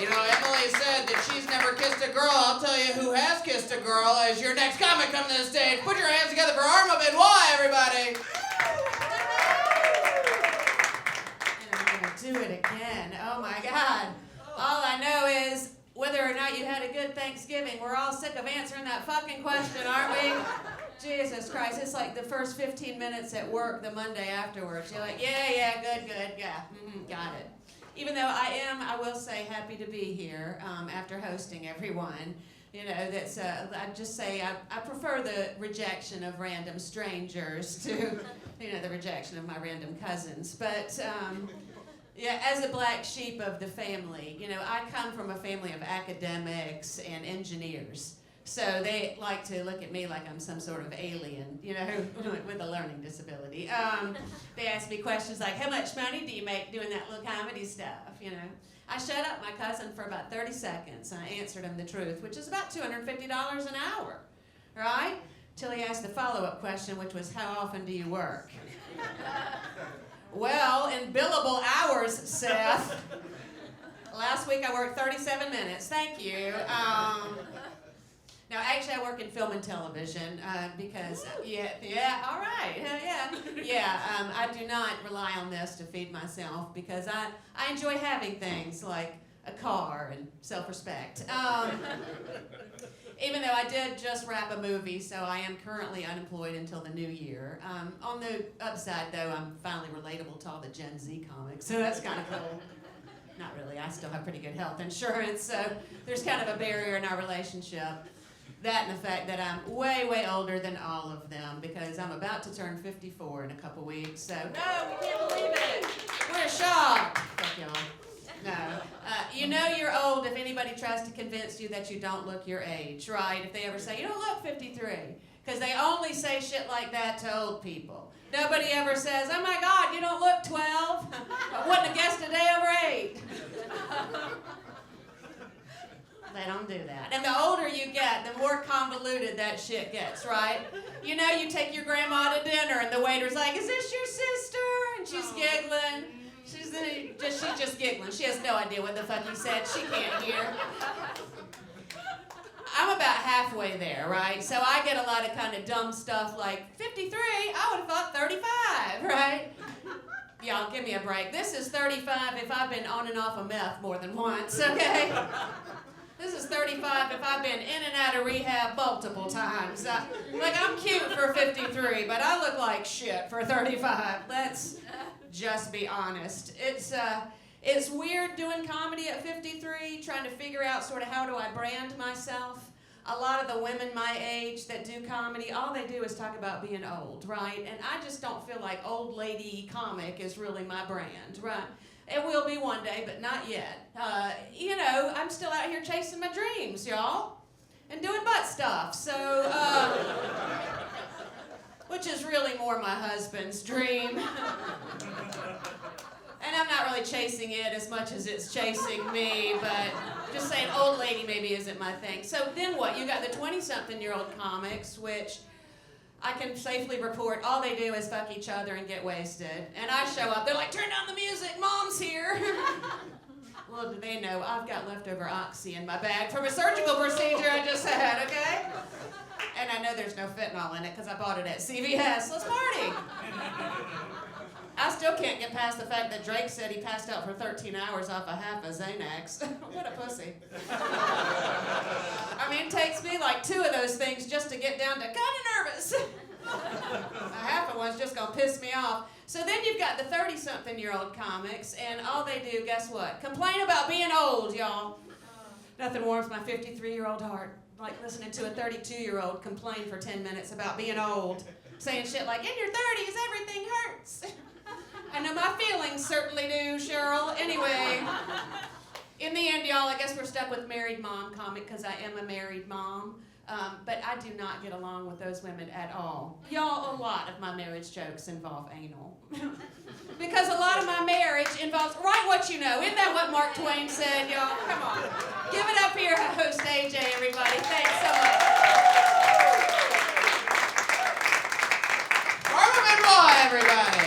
You know, Emily said that she's never kissed a girl. I'll tell you who has kissed a girl as your next comic coming to the stage. Put your hands together for ARMA BENOIT, everybody. And I'm going to do it again. Oh, my God. All I know is whether or not you had a good Thanksgiving, we're all sick of answering that fucking question, aren't we? Jesus Christ, it's like the first 15 minutes at work the Monday afterwards. You're like, yeah, good, yeah, got it. Even though I will say, happy to be here after hosting everyone. You know, that's I'd just say I prefer the rejection of random strangers to, you know, the rejection of my random cousins. But yeah, as a black sheep of the family, you know, I come from a family of academics and engineers. So they like to look at me like I'm some sort of alien, you know, with a learning disability. They ask me questions like, how much money do you make doing that little comedy stuff, you know? I shut up my cousin for about 30 seconds, and I answered him the truth, which is about $250 an hour, right? Till he asked the follow-up question, which was, how often do you work? Well, in billable hours, Seth, last week I worked 37 minutes. Thank you. No, actually, I work in film and television because, all right, I do not rely on this to feed myself because I enjoy having things like a car and self-respect. Even though I did just wrap a movie, so I am currently unemployed until the new year. On the upside, though, I'm finally relatable to all the Gen Z comics, so that's kind of cool. Not really, I still have pretty good health insurance, so there's kind of a barrier in our relationship. That and the fact that I'm way, way older than all of them because I'm about to turn 54 in a couple weeks. So, no, we can't believe it. We're shocked. Fuck y'all. No. You know you're old if anybody tries to convince you that you don't look your age, right? If they ever say, you don't look 53. Because they only say shit like that to old people. Nobody ever says, oh my God, you don't look 12. I wouldn't have guessed a day over 8. They don't do that. And the older you get, the more convoluted that shit gets, right? You know, you take your grandma to dinner and the waiter's like, is this your sister? And she's giggling. She's just giggling. She has no idea what the fuck you said. She can't hear. I'm about halfway there, right? So I get a lot of kind of dumb stuff like 53, I would have thought 35, right? Y'all, give me a break. This is 35 if I've been on and off of meth more than once, okay? This is 35 if I've been in and out of rehab multiple times. Like, I'm cute for 53, but I look like shit for 35. Let's just be honest. It's weird doing comedy at 53, trying to figure out sort of how do I brand myself. A lot of the women my age that do comedy, all they do is talk about being old, right? And I just don't feel like old lady comic is really my brand, right? It will be one day, but not yet. You know, I'm still out here chasing my dreams, y'all, and doing butt stuff. So, which is really more my husband's dream. And I'm not really chasing it as much as it's chasing me, but just saying old lady maybe isn't my thing. So then what? You got the 20-something-year-old comics, which I can safely report all they do is fuck each other and get wasted. And I show up, they're like, turn down the music, Mom's here. Well, do they know I've got leftover oxy in my bag from a surgical procedure I just had, okay? And I know there's no fentanyl in it because I bought it at CVS. Let's party. I still can't get past the fact that Drake said he passed out for 13 hours off a half a Xanax. What a pussy. I mean, it takes me like 2 of those things just to get down to kind of nervous. A half of one's just gonna piss me off. So then you've got the 30-something-year-old comics, and all they do, guess what? Complain about being old, y'all. Nothing warms my 53-year-old heart like listening to a 32-year-old complain for 10 minutes about being old, saying shit like, in your 30s, everything hurts. I know my feelings certainly do, Cheryl. Anyway, in the end, y'all, I guess we're stuck with married mom comic because I am a married mom. But I do not get along with those women at all. Y'all, a lot of my marriage jokes involve anal. Because a lot of my marriage involves, write what you know. Isn't that what Mark Twain said, y'all? Come on. Give it up for your host, AJ, everybody. Thanks so much. ARMA BENOIT, everybody.